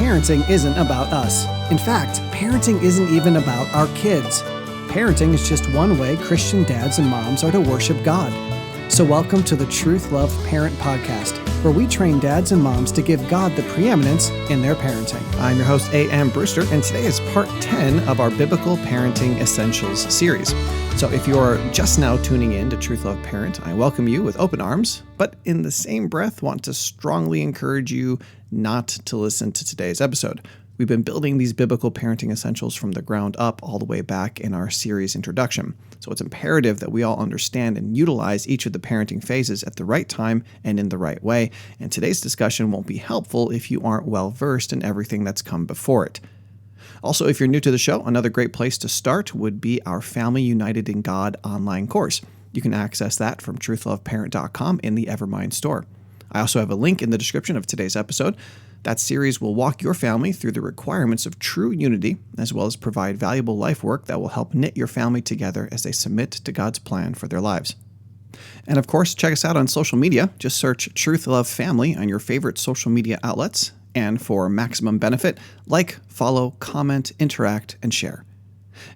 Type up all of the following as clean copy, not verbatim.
parenting isn't about us. In fact, parenting isn't even about our kids. Parenting is just one way Christian dads and moms are to worship God. So welcome to the Truth.Love.Parent podcast, where we train dads and moms to give God the preeminence in their parenting. I'm your host, AMBrewster, and today is part 10 of our Biblical Parenting Essentials series. So if you're just now tuning in to Truth.Love.Parent, I welcome you with open arms, but in the same breath want to strongly encourage you not to listen to today's episode. We've been building these biblical parenting essentials from the ground up all the way back in our series introduction. So it's imperative that we all understand and utilize each of the parenting phases at the right time and in the right way. And today's discussion won't be helpful if you aren't well versed in everything that's come before it. Also, if you're new to the show, another great place to start would be our Family United in God online course. You can access that from Truth.Love.Parent.com in the Evermind store. I also have a link in the description of today's episode. That series will walk your family through the requirements of true unity, as well as provide valuable life work that will help knit your family together as they submit to God's plan for their lives. And of course, check us out on social media. Just search Truth.Love.Family on your favorite social media outlets. And for maximum benefit, like, follow, comment, interact, and share.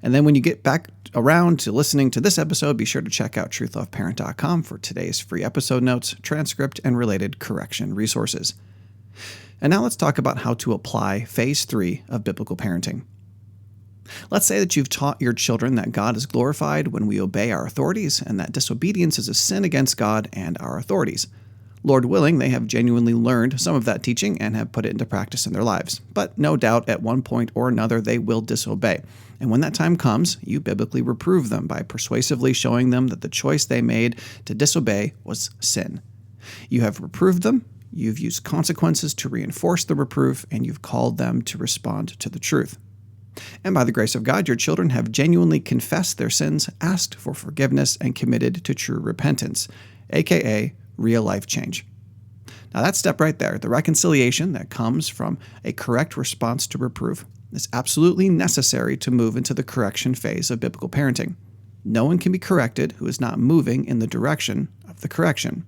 And then when you get back around to listening to this episode, be sure to check out Truth.Love.Parent.com for today's free episode notes, transcript, and related correction resources. And now let's talk about how to apply Phase 3 of biblical parenting. Let's say that you've taught your children that God is glorified when we obey our authorities and that disobedience is a sin against God and our authorities. Lord willing, they have genuinely learned some of that teaching and have put it into practice in their lives. But no doubt at one point or another they will disobey. And when that time comes, you biblically reprove them by persuasively showing them that the choice they made to disobey was sin. You have reproved them, you've used consequences to reinforce the reproof, and you've called them to respond to the truth. And by the grace of God, your children have genuinely confessed their sins, asked for forgiveness, and committed to true repentance, aka real life change. Now that step right there, the reconciliation that comes from a correct response to reproof, is absolutely necessary to move into the correction phase of biblical parenting. No one can be corrected who is not moving in the direction of the correction.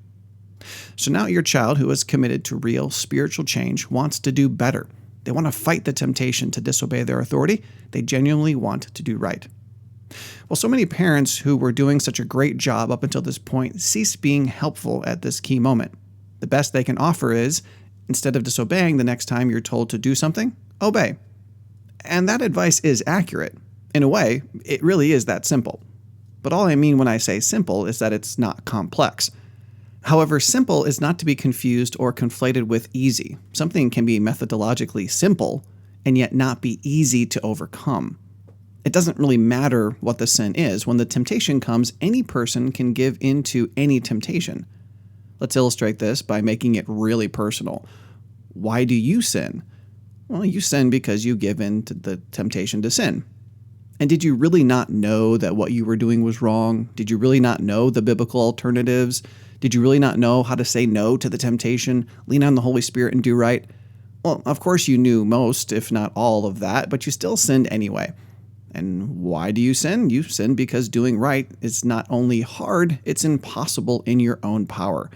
So now your child who is committed to real spiritual change wants to do better. They want to fight the temptation to disobey their authority. They genuinely want to do right. Well, so many parents who were doing such a great job up until this point cease being helpful at this key moment. The best they can offer is, instead of disobeying the next time you're told to do something, obey. And that advice is accurate. In a way, it really is that simple. But all I mean when I say simple is that it's not complex. However, simple is not to be confused or conflated with easy. Something can be methodologically simple and yet not be easy to overcome. It doesn't really matter what the sin is. When the temptation comes, any person can give in to any temptation. Let's illustrate this by making it really personal. Why do you sin? Well, you sin because you give in to the temptation to sin. And did you really not know that what you were doing was wrong? Did you really not know the biblical alternatives? Did you really not know how to say no to the temptation, lean on the Holy Spirit, and do right? Well, of course you knew most, if not all of that, but you still sinned anyway. And why do you sin? You sin because doing right is not only hard, it's impossible in your own power.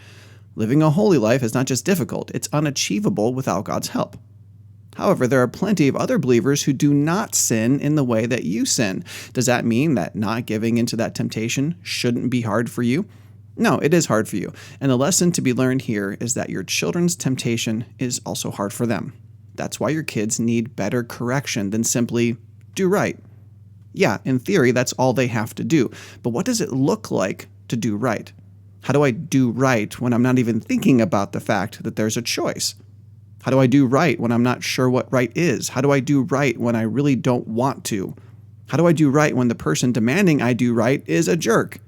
Living a holy life is not just difficult, it's unachievable without God's help. However, there are plenty of other believers who do not sin in the way that you sin. Does that mean that not giving into that temptation shouldn't be hard for you? No, it is hard for you. And the lesson to be learned here is that your children's temptation is also hard for them. That's why your kids need better correction than simply do right. Yeah, in theory, that's all they have to do. But what does it look like to do right? How do I do right when I'm not even thinking about the fact that there's a choice? How do I do right when I'm not sure what right is? How do I do right when I really don't want to? How do I do right when the person demanding I do right is a jerk?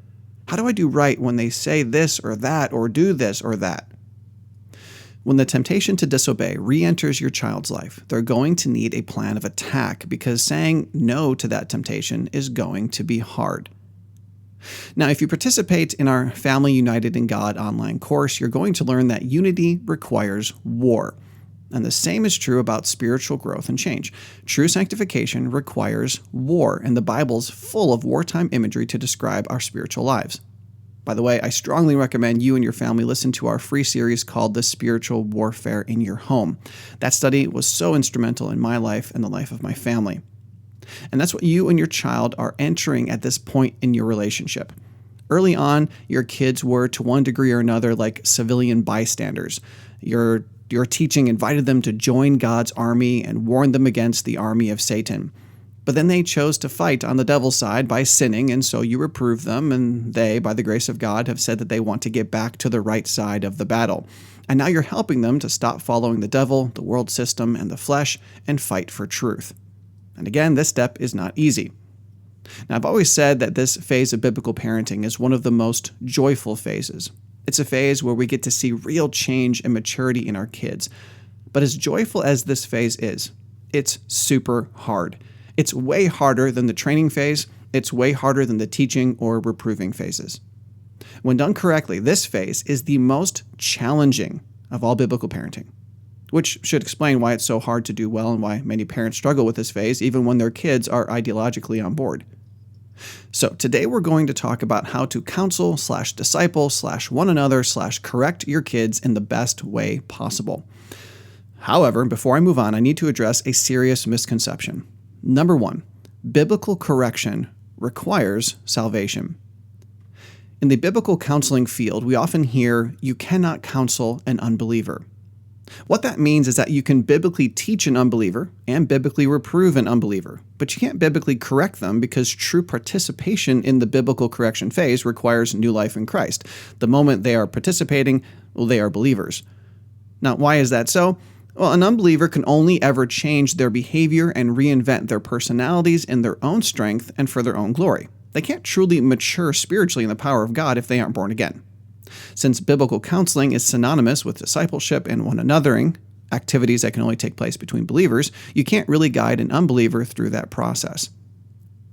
How do I do right when they say this or that or do this or that? When the temptation to disobey re-enters your child's life, they're going to need a plan of attack because saying no to that temptation is going to be hard. Now, if you participate in our Family United in God online course, you're going to learn that unity requires war. And the same is true about spiritual growth and change. True sanctification requires war, and the Bible's full of wartime imagery to describe our spiritual lives. By the way, I strongly recommend you and your family listen to our free series called The Spiritual Warfare in Your Home. That study was so instrumental in my life and the life of my family. And that's what you and your child are entering at this point in your relationship. Early on, your kids were, to one degree or another, like civilian bystanders. Your teaching invited them to join God's army and warned them against the army of Satan. But then they chose to fight on the devil's side by sinning, and so you reproved them, and they, by the grace of God, have said that they want to get back to the right side of the battle. And now you're helping them to stop following the devil, the world system, and the flesh, and fight for truth. And again, this step is not easy. Now, I've always said that this phase of biblical parenting is one of the most joyful phases. It's a phase where we get to see real change and maturity in our kids. But as joyful as this phase is, it's super hard. It's way harder than the training phase. It's way harder than the teaching or reproving phases. When done correctly, this phase is the most challenging of all biblical parenting, which should explain why it's so hard to do well and why many parents struggle with this phase, even when their kids are ideologically on board. So today we're going to talk about how to counsel / disciple / one another / correct your kids in the best way possible. However, before I move on, I need to address a serious misconception. Number 1, biblical correction requires salvation. In the biblical counseling field, we often hear, you cannot counsel an unbeliever. What that means is that you can biblically teach an unbeliever and biblically reprove an unbeliever, but you can't biblically correct them because true participation in the biblical correction phase requires new life in Christ. The moment they are participating, well, they are believers. Now, why is that so? Well, an unbeliever can only ever change their behavior and reinvent their personalities in their own strength and for their own glory. They can't truly mature spiritually in the power of God if they aren't born again. Since biblical counseling is synonymous with discipleship and one anothering, activities that can only take place between believers, you can't really guide an unbeliever through that process.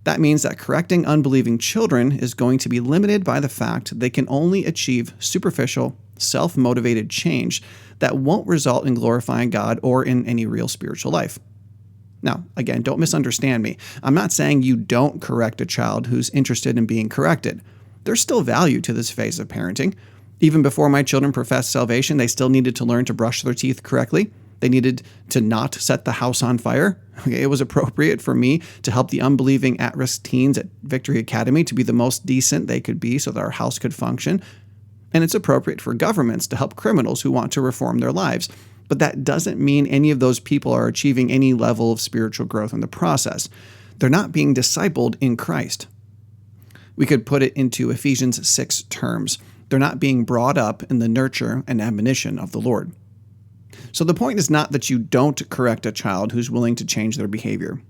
That means that correcting unbelieving children is going to be limited by the fact they can only achieve superficial, self-motivated change that won't result in glorifying God or in any real spiritual life. Now, again, don't misunderstand me. I'm not saying you don't correct a child who's interested in being corrected. There's still value to this phase of parenting. Even before my children professed salvation, they still needed to learn to brush their teeth correctly. They needed to not set the house on fire. It was appropriate for me to help the unbelieving at-risk teens at Victory Academy to be the most decent they could be so that our house could function. And it's appropriate for governments to help criminals who want to reform their lives. But that doesn't mean any of those people are achieving any level of spiritual growth in the process. They're not being discipled in Christ. We could put it into Ephesians 6 terms. They're not being brought up in the nurture and admonition of the Lord. So the point is not that you don't correct a child who's willing to change their behavior.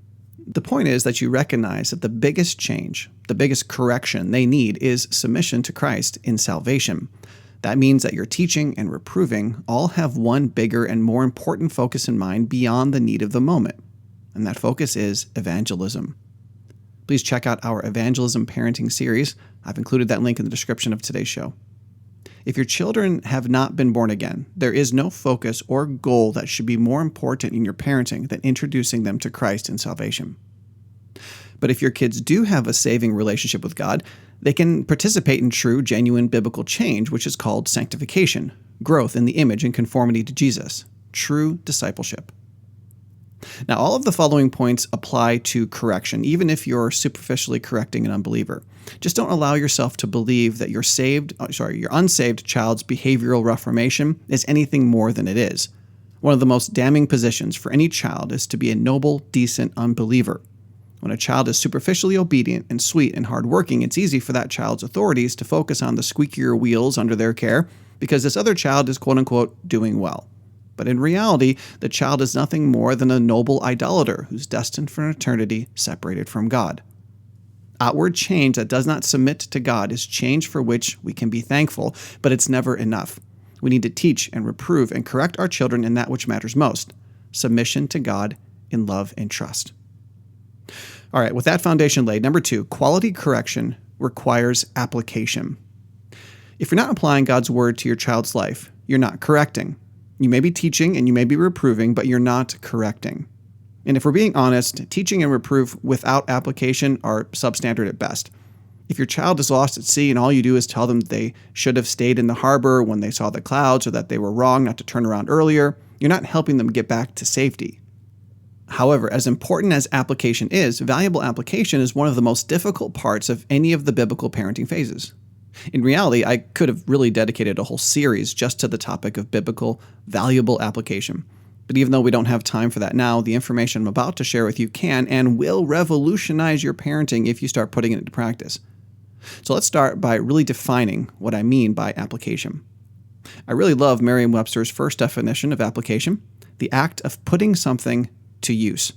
The point is that you recognize that the biggest change, the biggest correction they need is submission to Christ in salvation. That means that your teaching and reproving all have one bigger and more important focus in mind beyond the need of the moment. And that focus is evangelism. Please check out our Evangelism Parenting series. I've included that link in the description of today's show. If your children have not been born again, there is no focus or goal that should be more important in your parenting than introducing them to Christ in salvation. But if your kids do have a saving relationship with God, they can participate in true, genuine biblical change, which is called sanctification, growth in the image and conformity to Jesus, true discipleship. Now, all of the following points apply to correction, even if you're superficially correcting an unbeliever. Just don't allow yourself to believe that your unsaved child's behavioral reformation is anything more than it is. One of the most damning positions for any child is to be a noble, decent unbeliever. When a child is superficially obedient and sweet and hardworking, it's easy for that child's authorities to focus on the squeakier wheels under their care because this other child is quote-unquote doing well. But in reality, the child is nothing more than a noble idolater who's destined for an eternity separated from God. Outward change that does not submit to God is change for which we can be thankful, but it's never enough. We need to teach and reprove and correct our children in that which matters most, submission to God in love and trust. All right, with that foundation laid, number 2, quality correction requires application. If you're not applying God's word to your child's life, you're not correcting. You may be teaching and you may be reproving, but you're not correcting. And if we're being honest, teaching and reproof without application are substandard at best. If your child is lost at sea and all you do is tell them they should have stayed in the harbor when they saw the clouds or that they were wrong not to turn around earlier, you're not helping them get back to safety. However, as important as application is, valuable application is one of the most difficult parts of any of the biblical parenting phases. In reality, I could have really dedicated a whole series just to the topic of biblical, valuable application. But even though we don't have time for that now, the information I'm about to share with you can and will revolutionize your parenting if you start putting it into practice. So let's start by really defining what I mean by application. I really love Merriam-Webster's first definition of application, the act of putting something to use.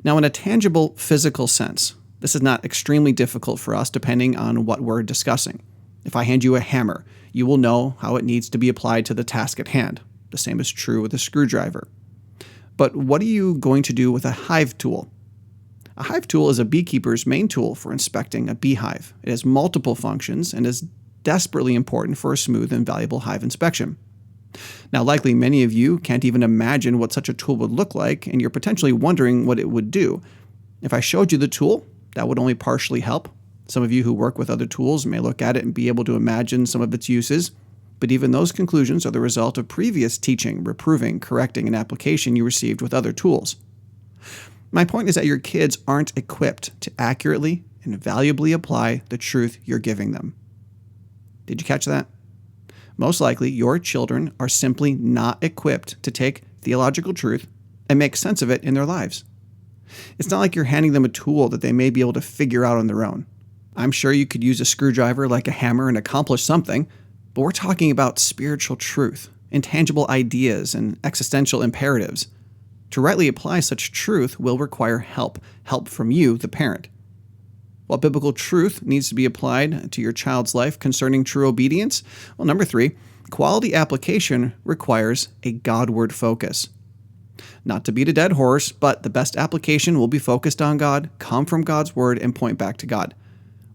Now, in a tangible physical sense, this is not extremely difficult for us depending on what we're discussing. If I hand you a hammer, you will know how it needs to be applied to the task at hand. The same is true with a screwdriver. But what are you going to do with a hive tool? A hive tool is a beekeeper's main tool for inspecting a beehive. It has multiple functions and is desperately important for a smooth and valuable hive inspection. Now, likely many of you can't even imagine what such a tool would look like, and you're potentially wondering what it would do. If I showed you the tool, that would only partially help. Some of you who work with other tools may look at it and be able to imagine some of its uses, but even those conclusions are the result of previous teaching, reproving, correcting, and application you received with other tools. My point is that your kids aren't equipped to accurately and valuably apply the truth you're giving them. Did you catch that? Most likely, your children are simply not equipped to take theological truth and make sense of it in their lives. It's not like you're handing them a tool that they may be able to figure out on their own. I'm sure you could use a screwdriver like a hammer and accomplish something, but we're talking about spiritual truth, intangible ideas, and existential imperatives. To rightly apply such truth will require help from you, the parent. What biblical truth needs to be applied to your child's life concerning true obedience? Well, number 3, quality application requires a Godward focus. Not to beat a dead horse, but the best application will be focused on God, come from God's word, and point back to God.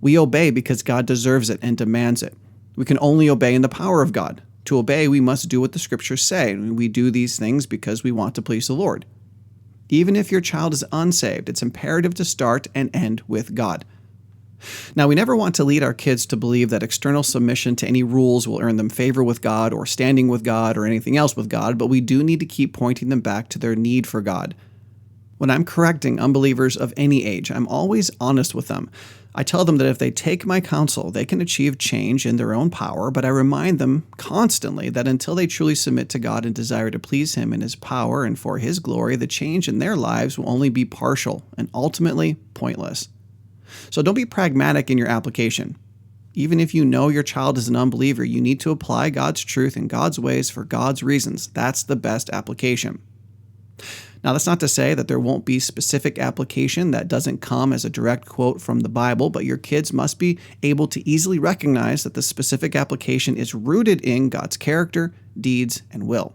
We obey because God deserves it and demands it. We can only obey in the power of God. To obey, we must do what the scriptures say, and we do these things because we want to please the Lord. Even if your child is unsaved, it's imperative to start and end with God. Now, we never want to lead our kids to believe that external submission to any rules will earn them favor with God or standing with God or anything else with God, but we do need to keep pointing them back to their need for God. When I'm correcting unbelievers of any age, I'm always honest with them. I tell them that if they take my counsel, they can achieve change in their own power, but I remind them constantly that until they truly submit to God and desire to please Him in His power and for His glory, the change in their lives will only be partial and ultimately pointless. So don't be pragmatic in your application. Even if you know your child is an unbeliever, you need to apply God's truth in God's ways for God's reasons. That's the best application. Now, that's not to say that there won't be specific application that doesn't come as a direct quote from the Bible, but your kids must be able to easily recognize that the specific application is rooted in God's character, deeds, and will.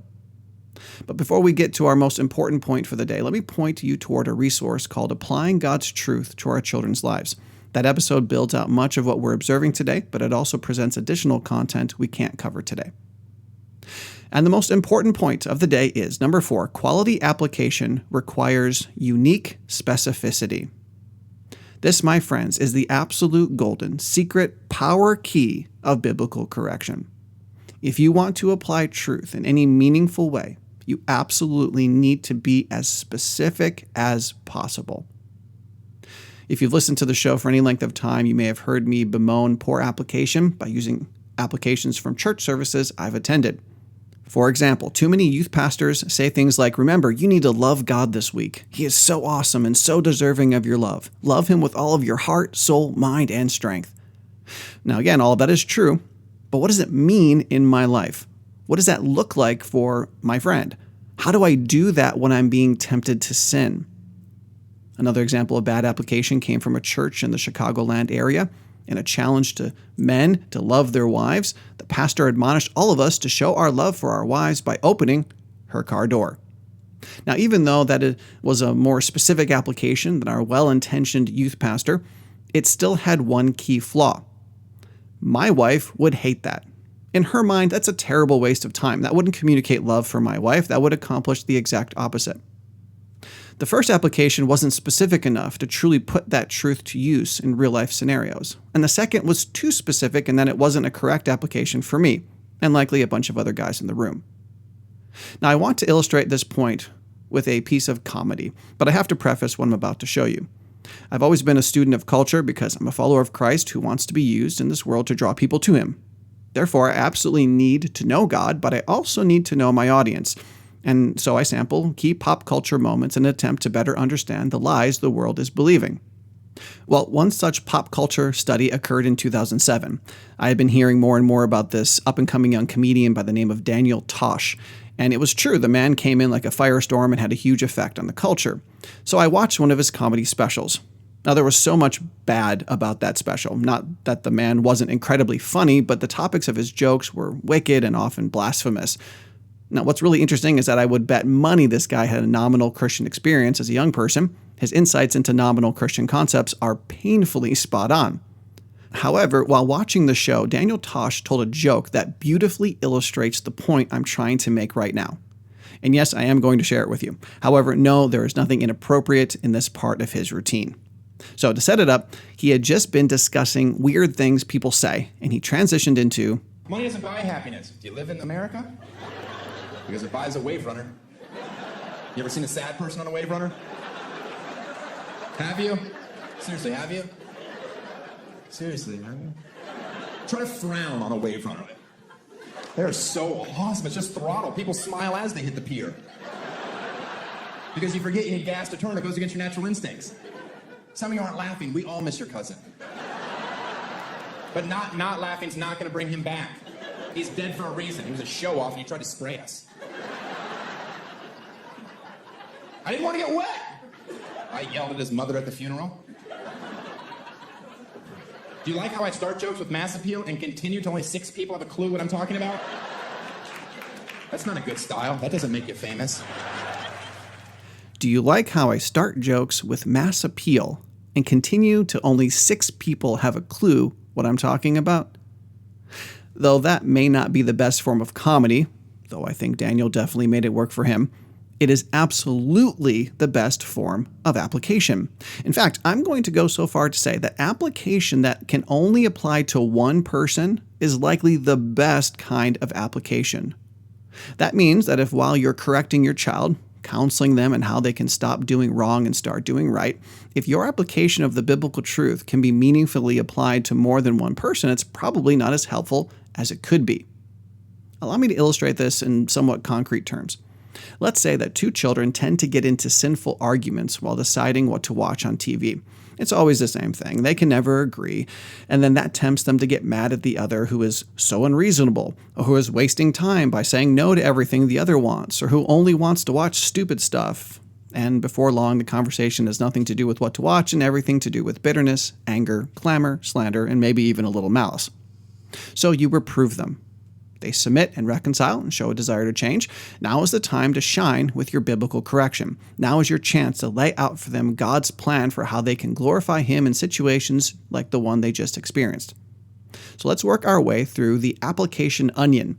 But before we get to our most important point for the day, let me point you toward a resource called Applying God's Truth to Our Children's Lives. That episode builds out much of what we're observing today, but it also presents additional content we can't cover today. And the most important point of the day is, number 4, quality application requires unique specificity. This, my friends, is the absolute golden, secret power key of biblical correction. If you want to apply truth in any meaningful way, you absolutely need to be as specific as possible. If you've listened to the show for any length of time, you may have heard me bemoan poor application by using applications from church services I've attended. For example, too many youth pastors say things like, remember, you need to love God this week. He is so awesome and so deserving of your love. Love Him with all of your heart, soul, mind, and strength. Now, again, all of that is true, but what does it mean in my life? What does that look like for my friend? How do I do that when I'm being tempted to sin? Another example of bad application came from a church in the Chicagoland area. In a challenge to men to love their wives, the pastor admonished all of us to show our love for our wives by opening her car door. Now, even though that was a more specific application than our well-intentioned youth pastor, it still had one key flaw. My wife would hate that. In her mind, that's a terrible waste of time. That wouldn't communicate love for my wife. That would accomplish the exact opposite. The first application wasn't specific enough to truly put that truth to use in real-life scenarios. And the second was too specific in that it wasn't a correct application for me, and likely a bunch of other guys in the room. Now, I want to illustrate this point with a piece of comedy, but I have to preface what I'm about to show you. I've always been a student of culture because I'm a follower of Christ who wants to be used in this world to draw people to him. Therefore, I absolutely need to know God, but I also need to know my audience. And so I sample key pop culture moments in an attempt to better understand the lies the world is believing. Well, one such pop culture study occurred in 2007. I had been hearing more and more about this up-and-coming young comedian by the name of Daniel Tosh. And it was true, the man came in like a firestorm and had a huge effect on the culture. So I watched one of his comedy specials. Now, there was so much bad about that special. Not that the man wasn't incredibly funny, but the topics of his jokes were wicked and often blasphemous. Now, what's really interesting is that I would bet money this guy had a nominal Christian experience as a young person. His insights into nominal Christian concepts are painfully spot on. However, while watching the show, Daniel Tosh told a joke that beautifully illustrates the point I'm trying to make right now. And yes, I am going to share it with you. However, no, there is nothing inappropriate in this part of his routine. So to set it up, he had just been discussing weird things people say, and he transitioned into, money doesn't buy happiness. Do you live in America? Because it buys a wave runner. You ever seen a sad person on a wave runner? Have you? Seriously, have you? Seriously, have you? Try to frown on a wave runner. They're so awesome. It's just throttle. People smile as they hit the pier. Because you forget you need gas to turn. It goes against your natural instincts. Some of you aren't laughing. We all miss your cousin. But not laughing's not going to bring him back. He's dead for a reason. He was a show-off and he tried to spray us. I didn't want to get wet. I yelled at his mother at the funeral. Do you like how I start jokes with mass appeal and continue till only 6 people have a clue what I'm talking about? That's not a good style. That doesn't make you famous. do you like how I start jokes with mass appeal and continue to only 6 people have a clue what I'm talking about? Though that may not be the best form of comedy, though I think Daniel definitely made it work for him, it is absolutely the best form of application. In fact, I'm going to go so far to say that application that can only apply to one person is likely the best kind of application. That means that if while you're correcting your child, counseling them and how they can stop doing wrong and start doing right, if your application of the biblical truth can be meaningfully applied to more than one person, it's probably not as helpful as it could be. Allow me to illustrate this in somewhat concrete terms. Let's say that 2 children tend to get into sinful arguments while deciding what to watch on TV. It's always the same thing. They can never agree, and then that tempts them to get mad at the other who is so unreasonable, or who is wasting time by saying no to everything the other wants, or who only wants to watch stupid stuff. And before long, the conversation has nothing to do with what to watch and everything to do with bitterness, anger, clamor, slander, and maybe even a little malice. So you reprove them. They submit and reconcile and show a desire to change. Now is the time to shine with your biblical correction. Now is your chance to lay out for them God's plan for how they can glorify Him in situations like the one they just experienced. So let's work our way through the application onion.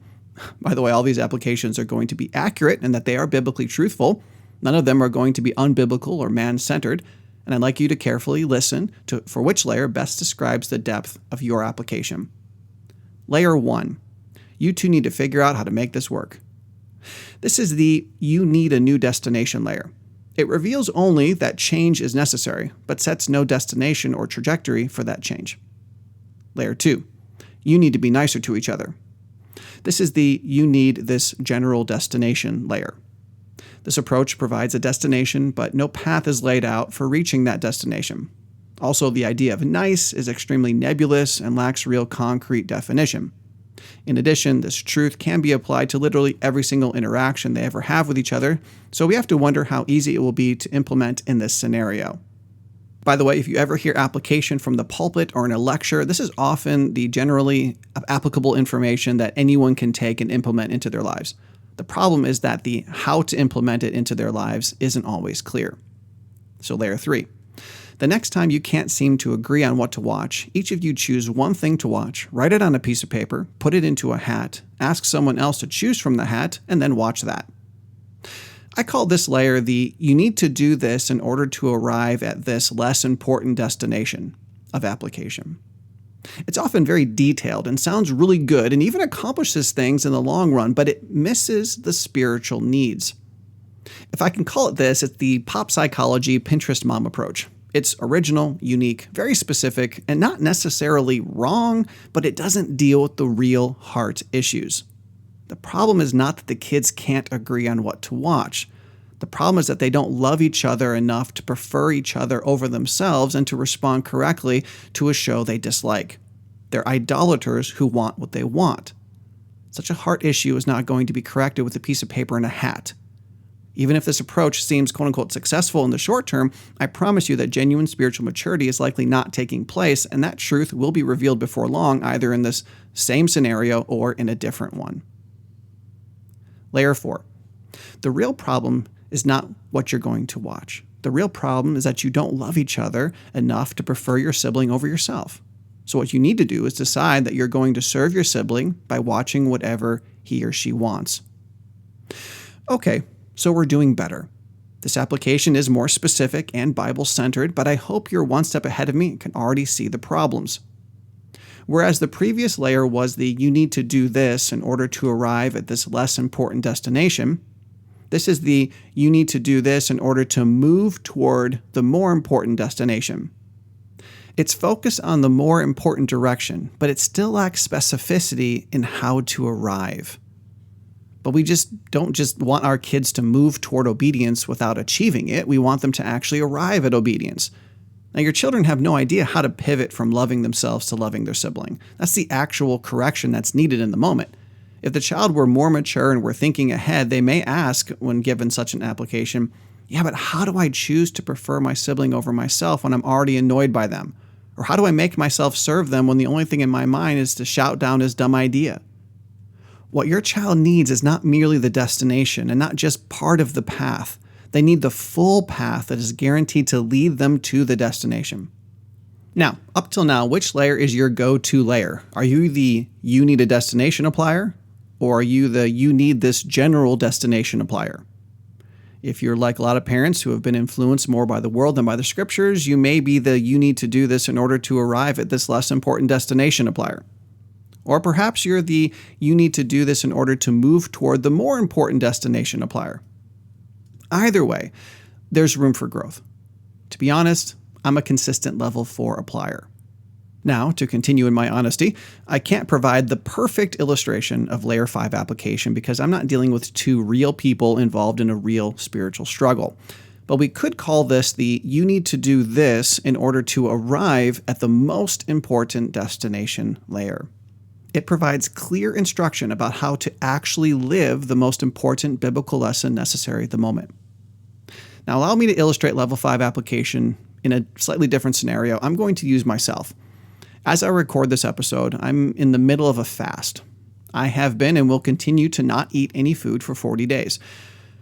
By the way, all these applications are going to be accurate and that they are biblically truthful. None of them are going to be unbiblical or man-centered. And I'd like you to carefully listen for which layer best describes the depth of your application. Layer 1. You two need to figure out how to make this work. This is the you need a new destination layer. It reveals only that change is necessary, but sets no destination or trajectory for that change. Layer 2. You need to be nicer to each other. This is the you need this general destination layer. This approach provides a destination, but no path is laid out for reaching that destination. Also, the idea of nice is extremely nebulous and lacks real concrete definition. In addition, this truth can be applied to literally every single interaction they ever have with each other, so we have to wonder how easy it will be to implement in this scenario. By the way, if you ever hear application from the pulpit or in a lecture, this is often the generally applicable information that anyone can take and implement into their lives. The problem is that the how to implement it into their lives isn't always clear. So layer 3. The next time you can't seem to agree on what to watch, each of you choose one thing to watch, write it on a piece of paper, put it into a hat, ask someone else to choose from the hat, and then watch that. I call this layer the "you need to do this in order to arrive at this less important destination" of application. It's often very detailed and sounds really good and even accomplishes things in the long run, but it misses the spiritual needs. If I can call it this, it's the pop psychology Pinterest mom approach. It's original, unique, very specific, and not necessarily wrong, but it doesn't deal with the real heart issues. The problem is not that the kids can't agree on what to watch. The problem is that they don't love each other enough to prefer each other over themselves and to respond correctly to a show they dislike. They're idolaters who want what they want. Such a heart issue is not going to be corrected with a piece of paper and a hat. Even if this approach seems quote-unquote successful in the short term, I promise you that genuine spiritual maturity is likely not taking place, and that truth will be revealed before long, either in this same scenario or in a different one. Layer 4. The real problem is not what you're going to watch. The real problem is that you don't love each other enough to prefer your sibling over yourself. So what you need to do is decide that you're going to serve your sibling by watching whatever he or she wants. Okay, so we're doing better. This application is more specific and Bible-centered, but I hope you're one step ahead of me and can already see the problems. Whereas the previous layer was the "you need to do this in order to arrive at this less important destination," this is the "you need to do this in order to move toward the more important destination." It's focused on the more important direction, but it still lacks specificity in how to arrive. But we don't just want our kids to move toward obedience without achieving it. We want them to actually arrive at obedience. Now, your children have no idea how to pivot from loving themselves to loving their sibling. That's the actual correction that's needed in the moment. If the child were more mature and were thinking ahead, they may ask, when given such an application, "Yeah, but how do I choose to prefer my sibling over myself when I'm already annoyed by them? Or how do I make myself serve them when the only thing in my mind is to shout down his dumb idea?" What your child needs is not merely the destination and not just part of the path. They need the full path that is guaranteed to lead them to the destination. Now, up till now, which layer is your go-to layer? Are you the "you need a destination" applier? Or are you the "you need this general destination" applier? If you're like a lot of parents who have been influenced more by the world than by the scriptures, you may be the "you need to do this in order to arrive at this less important destination" applier. Or perhaps you're the "you need to do this in order to move toward the more important destination" applier. Either way, there's room for growth. To be honest, I'm a consistent level 4 applier. Now, to continue in my honesty, I can't provide the perfect illustration of layer 5 application because I'm not dealing with two real people involved in a real spiritual struggle. But we could call this the "you need to do this in order to arrive at the most important destination" layer. It provides clear instruction about how to actually live the most important biblical lesson necessary at the moment. Now, allow me to illustrate level 5 application in a slightly different scenario. I'm going to use myself. As I record this episode, I'm in the middle of a fast. I have been and will continue to not eat any food for 40 days.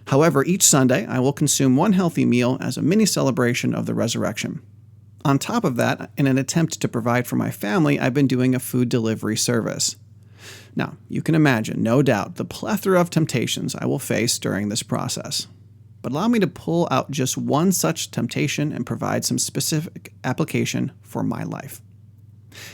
However, each Sunday, I will consume one healthy meal as a mini celebration of the resurrection. On top of that, in an attempt to provide for my family, I've been doing a food delivery service. Now, you can imagine, no doubt, the plethora of temptations I will face during this process. But allow me to pull out just one such temptation and provide some specific application for my life.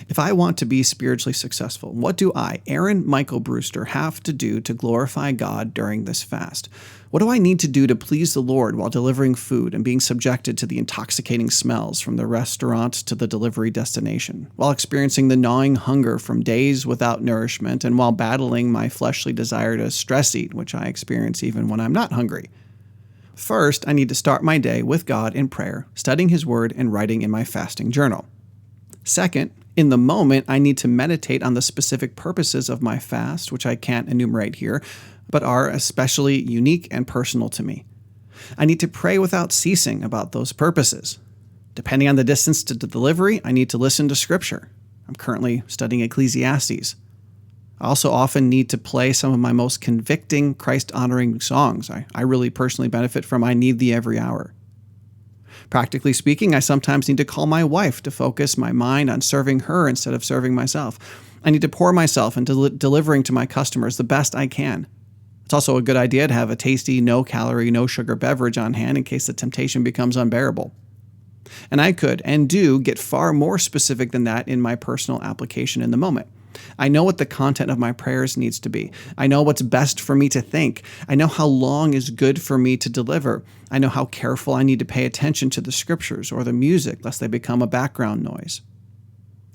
If I want to be spiritually successful, what do I, Aaron Michael Brewster, have to do to glorify God during this fast? What do I need to do to please the Lord while delivering food and being subjected to the intoxicating smells from the restaurant to the delivery destination, while experiencing the gnawing hunger from days without nourishment, and while battling my fleshly desire to stress eat, which I experience even when I'm not hungry? First, I need to start my day with God in prayer, studying His Word, and writing in my fasting journal. Second, in the moment, I need to meditate on the specific purposes of my fast, which I can't enumerate here, but are especially unique and personal to me. I need to pray without ceasing about those purposes. Depending on the distance to the delivery, I need to listen to Scripture. I'm currently studying Ecclesiastes. I also often need to play some of my most convicting, Christ-honoring songs. I really personally benefit from "I Need Thee Every Hour." Practically speaking, I sometimes need to call my wife to focus my mind on serving her instead of serving myself. I need to pour myself into delivering to my customers the best I can. It's also a good idea to have a tasty, no-calorie, no-sugar beverage on hand in case the temptation becomes unbearable. And I could and do get far more specific than that in my personal application in the moment. I know what the content of my prayers needs to be. I know what's best for me to think. I know how long is good for me to deliver. I know how careful I need to pay attention to the scriptures or the music, lest they become a background noise.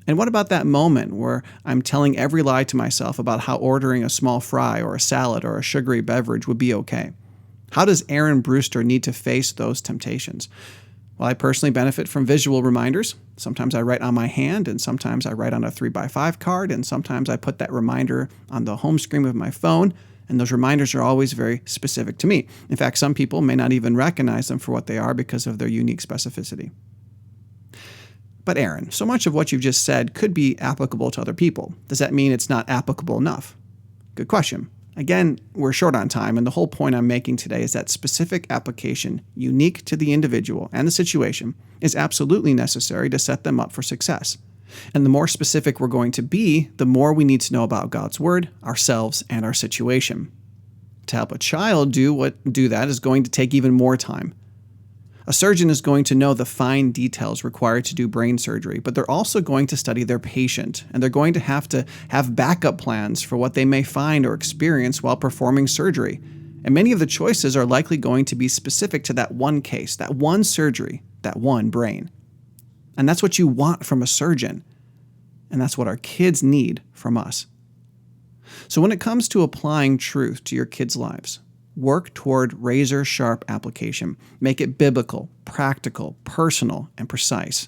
And what about that moment where I'm telling every lie to myself about how ordering a small fry or a salad or a sugary beverage would be okay? How does AMBrewster need to face those temptations? Well, I personally benefit from visual reminders. Sometimes I write on my hand, and sometimes I write on a 3x5 card, and sometimes I put that reminder on the home screen of my phone, and those reminders are always very specific to me. In fact, some people may not even recognize them for what they are because of their unique specificity. But Aaron, so much of what you've just said could be applicable to other people. Does that mean it's not applicable enough? Good question. Again, we're short on time, and the whole point I'm making today is that specific application, unique to the individual and the situation, is absolutely necessary to set them up for success. And the more specific we're going to be, the more we need to know about God's Word, ourselves, and our situation. To help a child do that is going to take even more time. A surgeon is going to know the fine details required to do brain surgery, but they're also going to study their patient, and they're going to have backup plans for what they may find or experience while performing surgery. And many of the choices are likely going to be specific to that one case, that one surgery, that one brain. And that's what you want from a surgeon, and that's what our kids need from us. So when it comes to applying truth to your kids' lives, work toward razor-sharp application. Make it biblical, practical, personal, and precise.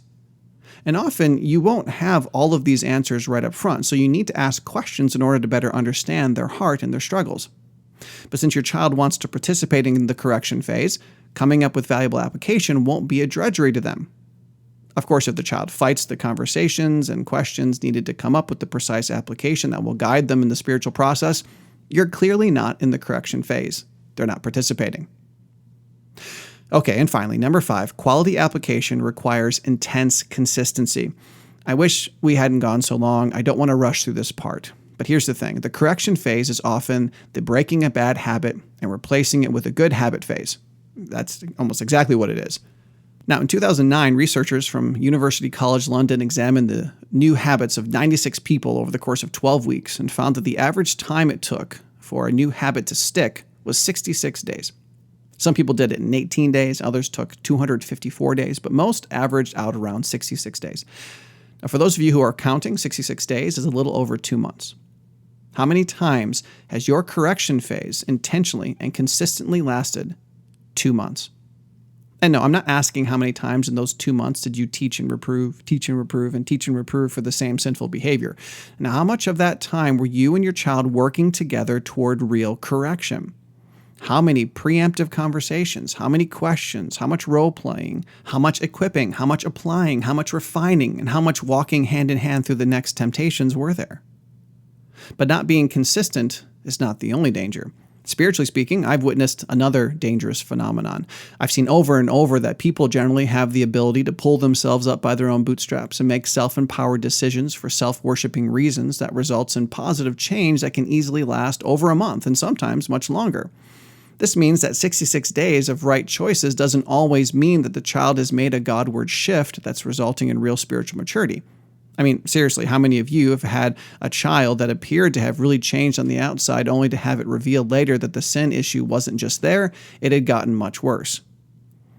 And often, you won't have all of these answers right up front, so you need to ask questions in order to better understand their heart and their struggles. But since your child wants to participate in the correction phase, coming up with valuable application won't be a drudgery to them. Of course, if the child fights the conversations and questions needed to come up with the precise application that will guide them in the spiritual process, you're clearly not in the correction phase. They're not participating. Okay, and finally, number 5, quality application requires intense consistency. I wish we hadn't gone so long. I don't want to rush through this part. But here's the thing. The correction phase is often the breaking a bad habit and replacing it with a good habit phase. That's almost exactly what it is. Now, in 2009, researchers from University College London examined the new habits of 96 people over the course of 12 weeks and found that the average time it took for a new habit to stick was 66 days. Some people did it in 18 days, others took 254 days, but most averaged out around 66 days. Now, for those of you who are counting, 66 days is a little over 2 months. How many times has your correction phase intentionally and consistently lasted 2 months? And no, I'm not asking how many times in those 2 months did you teach and reprove for the same sinful behavior. Now, how much of that time were you and your child working together toward real correction? How many preemptive conversations? How many questions? How much role-playing? How much equipping? How much applying? How much refining? And how much walking hand in hand through the next temptations were there? But not being consistent is not the only danger. Spiritually speaking, I've witnessed another dangerous phenomenon. I've seen over and over that people generally have the ability to pull themselves up by their own bootstraps and make self-empowered decisions for self-worshiping reasons that results in positive change that can easily last over a month and sometimes much longer. This means that 66 days of right choices doesn't always mean that the child has made a Godward shift that's resulting in real spiritual maturity. I mean, seriously, how many of you have had a child that appeared to have really changed on the outside only to have it revealed later that the sin issue wasn't just there, it had gotten much worse?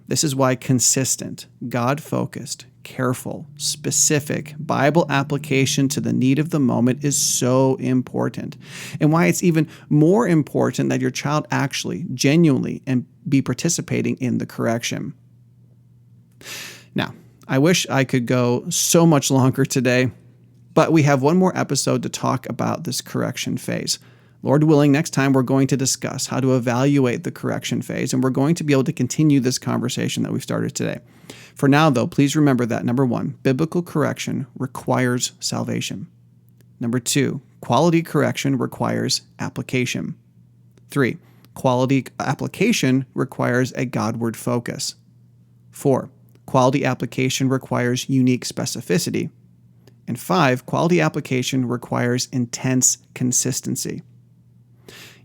This is why consistent, God-focused, careful, specific Bible application to the need of the moment is so important, and why it's even more important that your child actually, genuinely, and be participating in the correction. Now, I wish I could go so much longer today, but we have one more episode to talk about this correction phase. Lord willing, next time we're going to discuss how to evaluate the correction phase, and we're going to be able to continue this conversation that we've started today. For now, though, please remember that, number 1, biblical correction requires salvation. Number 2, quality correction requires application. 3, quality application requires a Godward focus. 4, quality application requires unique specificity. And 5, quality application requires intense consistency.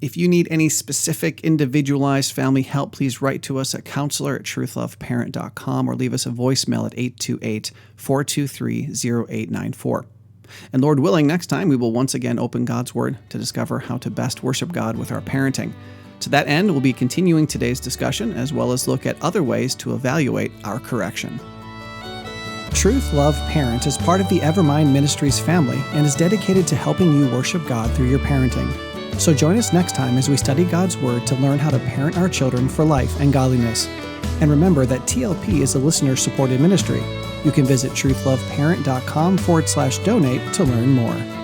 If you need any specific individualized family help, please write to us at counselor@Truth.Love.Parent.com or leave us a voicemail at 828-423-0894. And Lord willing, next time we will once again open God's Word to discover how to best worship God with our parenting. To that end, we'll be continuing today's discussion as well as look at other ways to evaluate our correction. Truth.Love.Parent is part of the Evermind Ministries family and is dedicated to helping you worship God through your parenting. So join us next time as we study God's Word to learn how to parent our children for life and godliness. And remember that TLP is a listener-supported ministry. You can visit truth.loveparent.com/donate to learn more.